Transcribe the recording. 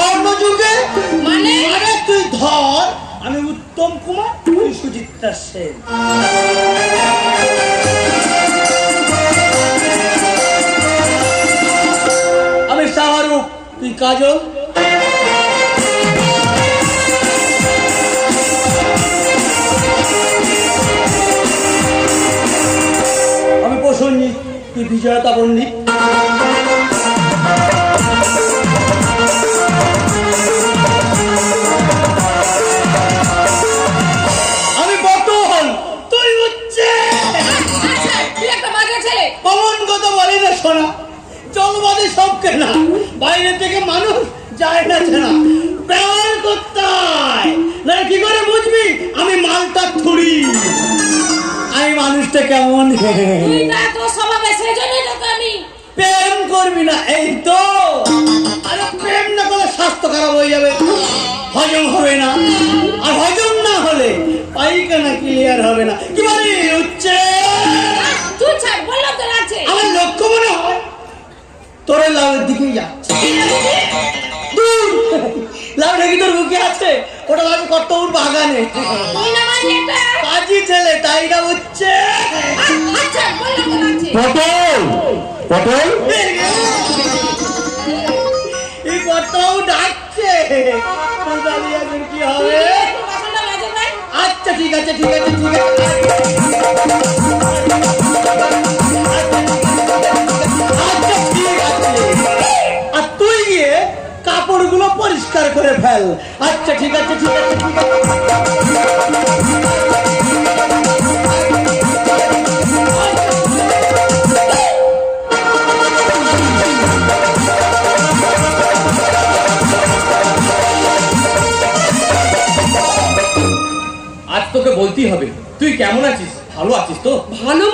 স্বর্ণযুগে মানে তুই ধর আমি উত্তম কুমার, তুই সুচিত্রা সেন। আমি শাহরুখ, তুই কাজল। আমি প্রসঞ্জিৎ, তুই বিজয়া তাবন্নী। আমি পটল, তুই হচ্ছে কমন কথা বলি না শোনা, চল বাদে সব কেনা, বাইরে থেকে মানুষ যায় না চেনা, প্যার করতে হয় না। কি করে বুঝবি আমি মালটা থুড়ি, আমি মানুষটা কেমন। প্রেম করবি না এই তো, আরে প্রেম না করলে স্বাস্থ্য খারাপ হয়ে যাবে, হজম হবে না, আর হজম না হলে পায়খানা ক্লিয়ার হবে না। কি বলি হচ্ছে আমার লক্ষ্য মনে হয় তোর লাভের দিকেই যাচ্ছে। লাভটা কি তোর বুকে আছে? ওটা আমি কর্তব্য বাগানে কাজী ছেলে, তাই না হচ্ছে পটল পটল এই কর্তাও ডাকছে, কি হবে? আচ্ছা ঠিক আছে ঠিক আছে ঠিক আছে, আচ্ছা ঠিক আছে। আর তুই গিয়ে কাপড়গুলো পরিষ্কার করে ফেল। আচ্ছা ঠিক আছে ঠিক আছে ঠিক আছে। আজ তোকে বলতেই হবে, তুই কেমন আছিস? ভালো আছিস তো? ভালো